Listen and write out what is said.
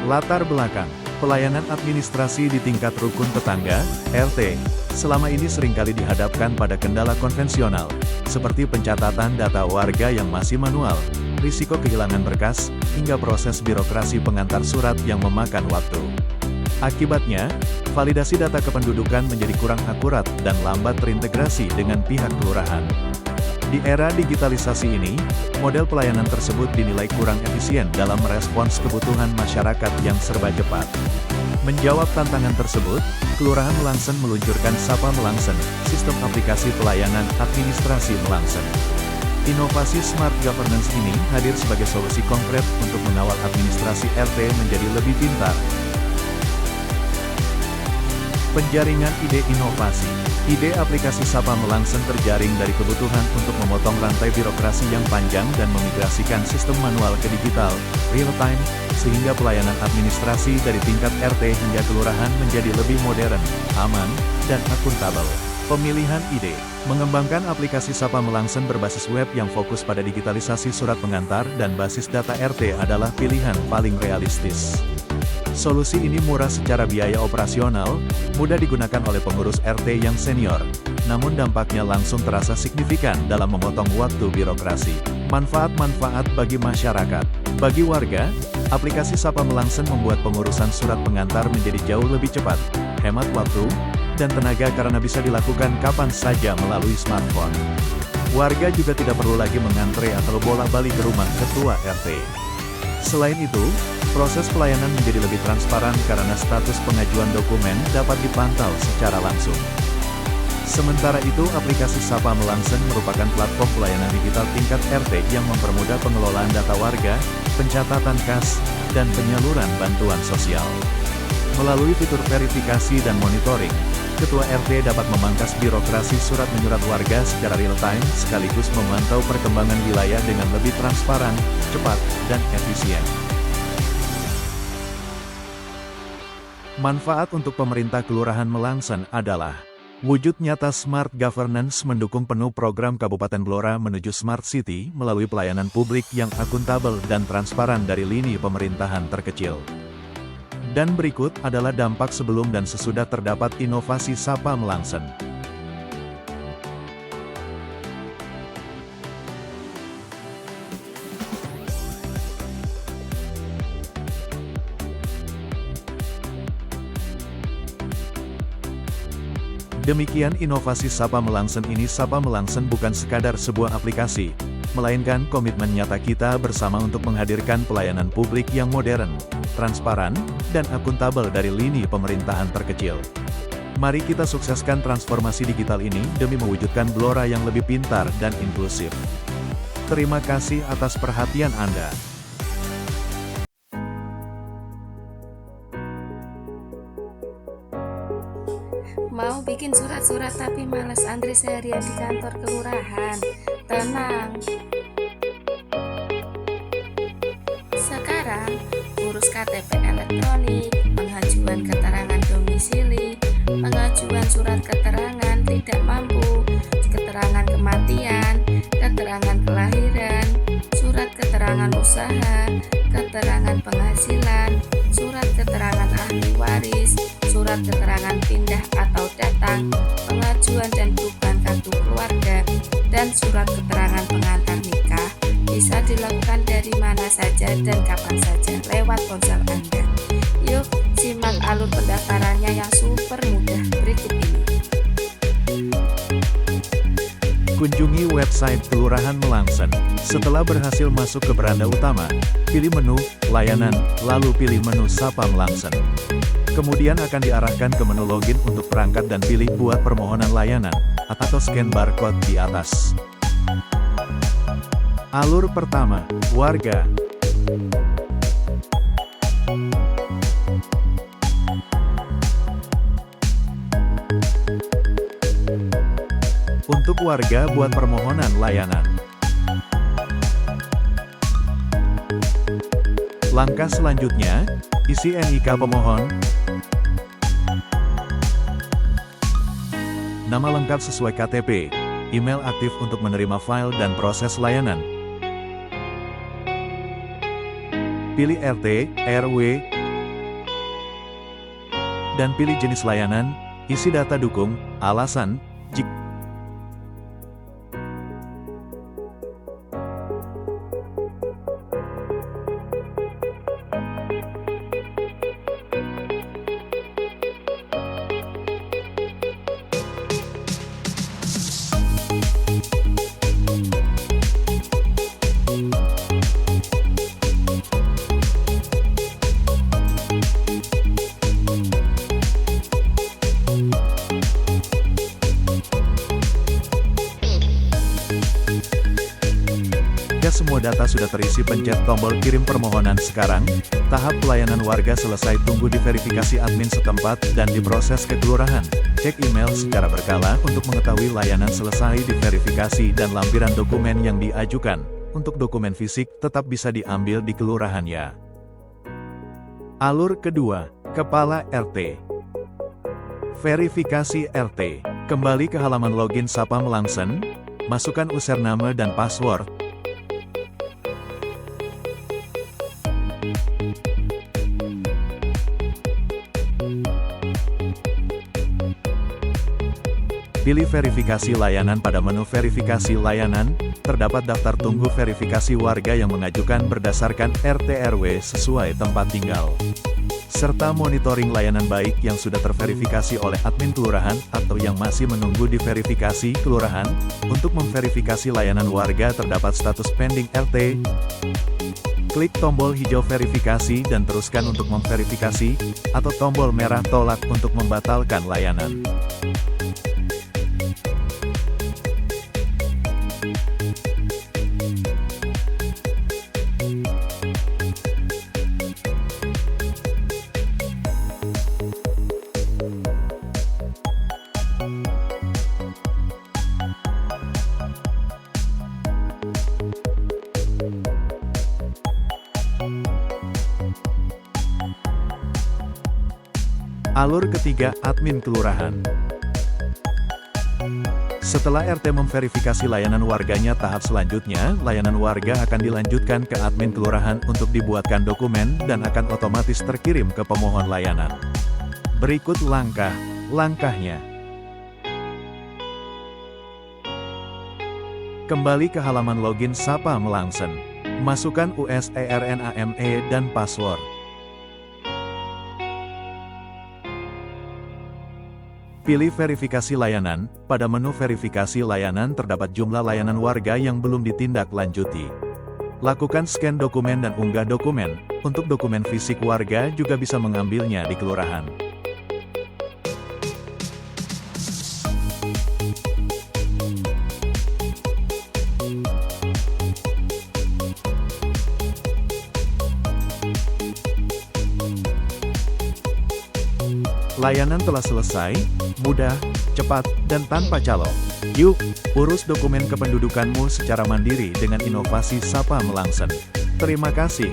Latar belakang, pelayanan administrasi di tingkat rukun tetangga, RT, selama ini seringkali dihadapkan pada kendala konvensional, seperti pencatatan data warga yang masih manual, risiko kehilangan berkas, hingga proses birokrasi pengantar surat yang memakan waktu. Akibatnya, validasi data kependudukan menjadi kurang akurat dan lambat terintegrasi dengan pihak kelurahan. Di era digitalisasi ini, model pelayanan tersebut dinilai kurang efisien dalam merespons kebutuhan masyarakat yang serba cepat. Menjawab tantangan tersebut, Kelurahan Melangsen meluncurkan Sapa Melangsen, sistem aplikasi pelayanan administrasi Melangsen. Inovasi Smart Governance ini hadir sebagai solusi konkret untuk mengawal administrasi RT menjadi lebih pintar. Penjaringan ide inovasi. Ide aplikasi Sapa Melangsen terjaring dari kebutuhan untuk memotong rantai birokrasi yang panjang dan memigrasikan sistem manual ke digital, real time, sehingga pelayanan administrasi dari tingkat RT hingga kelurahan menjadi lebih modern, aman, dan akuntabel. Pemilihan ide. Mengembangkan aplikasi Sapa Melangsen berbasis web yang fokus pada digitalisasi surat pengantar dan basis data RT adalah pilihan paling realistis. Solusi ini murah secara biaya operasional, mudah digunakan oleh pengurus RT yang senior, namun dampaknya langsung terasa signifikan dalam memotong waktu birokrasi. Manfaat-manfaat bagi masyarakat. Bagi warga, aplikasi Sapa Melangsen membuat pengurusan surat pengantar menjadi jauh lebih cepat, hemat waktu, dan tenaga karena bisa dilakukan kapan saja melalui smartphone. Warga juga tidak perlu lagi mengantre atau bolak-balik ke rumah ketua RT. Selain itu, proses pelayanan menjadi lebih transparan karena status pengajuan dokumen dapat dipantau secara langsung. Sementara itu, aplikasi Sapa Melangsen merupakan platform pelayanan digital tingkat RT yang mempermudah pengelolaan data warga, pencatatan kas, dan penyaluran bantuan sosial. Melalui fitur verifikasi dan monitoring, Ketua RT dapat memangkas birokrasi surat menyurat warga secara real-time sekaligus memantau perkembangan wilayah dengan lebih transparan, cepat, dan efisien. Manfaat untuk pemerintah Kelurahan Melangsen adalah wujud nyata Smart Governance mendukung penuh program Kabupaten Blora menuju Smart City melalui pelayanan publik yang akuntabel dan transparan dari lini pemerintahan terkecil. Dan berikut adalah dampak sebelum dan sesudah terdapat inovasi Sapa Melangsen. Demikian inovasi Sapa Melangsen ini. Sapa Melangsen bukan sekadar sebuah aplikasi, melainkan komitmen nyata kita bersama untuk menghadirkan pelayanan publik yang modern, transparan, dan akuntabel dari lini pemerintahan terkecil. Mari kita sukseskan transformasi digital ini demi mewujudkan Blora yang lebih pintar dan inklusif. Terima kasih atas perhatian Anda. Mau bikin surat-surat tapi malas antri seharian di kantor kelurahan? Tenang. Sekarang, urus KTP elektronik, pengajuan keterangan domisili, pengajuan surat keterangan tidak mampu, keterangan kematian, keterangan kelahiran, surat keterangan usaha, keterangan penghasilan, surat keterangan ahli waris, surat keterangan pindah atau datang, pengajuan dan perubahan kartu keluarga, dan surat keterangan pengantar nikah bisa dilakukan dari mana saja dan kapan saja lewat ponsel Anda. Yuk, simak alur pendaftarannya yang super mudah berikut ini. Kunjungi website Kelurahan Melangsen. Setelah berhasil masuk ke beranda utama, pilih menu Layanan, lalu pilih menu Sapa Melangsen. Kemudian akan diarahkan ke menu login untuk perangkat dan pilih buat permohonan layanan, atau scan barcode di atas. Alur pertama, warga. Untuk warga buat permohonan layanan. Langkah selanjutnya, isi NIK pemohon, nama lengkap sesuai KTP, email aktif untuk menerima file dan proses layanan. Pilih RT, RW, dan pilih jenis layanan, isi data dukung, alasan, jika semua data sudah terisi, pencet tombol kirim permohonan sekarang. Tahap pelayanan warga selesai, tunggu diverifikasi admin setempat dan diproses ke kelurahan. Cek email secara berkala untuk mengetahui layanan selesai diverifikasi dan lampiran dokumen yang diajukan. Untuk dokumen fisik tetap bisa diambil di kelurahan ya. Alur kedua, Kepala RT. Verifikasi RT. Kembali ke halaman login Sapa Melangsen, masukkan username dan password. Pilih verifikasi layanan. Pada menu verifikasi layanan, terdapat daftar tunggu verifikasi warga yang mengajukan berdasarkan RT RW sesuai tempat tinggal. Serta monitoring layanan baik yang sudah terverifikasi oleh admin kelurahan atau yang masih menunggu diverifikasi kelurahan. Untuk memverifikasi layanan warga terdapat status pending RT. Klik tombol hijau verifikasi dan teruskan untuk memverifikasi, atau tombol merah tolak untuk membatalkan layanan. Alur ketiga, admin kelurahan. Setelah RT memverifikasi layanan warganya, tahap selanjutnya, layanan warga akan dilanjutkan ke admin kelurahan untuk dibuatkan dokumen dan akan otomatis terkirim ke pemohon layanan. Berikut langkah-langkahnya. Kembali ke halaman login Sapa Melangsen. Masukkan USERNAME dan password. Pilih verifikasi layanan. Pada menu verifikasi layanan terdapat jumlah layanan warga yang belum ditindaklanjuti. Lakukan scan dokumen dan unggah dokumen. Untuk dokumen fisik warga juga bisa mengambilnya di kelurahan. Layanan telah selesai, mudah, cepat, dan tanpa calo. Yuk, urus dokumen kependudukanmu secara mandiri dengan inovasi Sapa Melangsen. Terima kasih.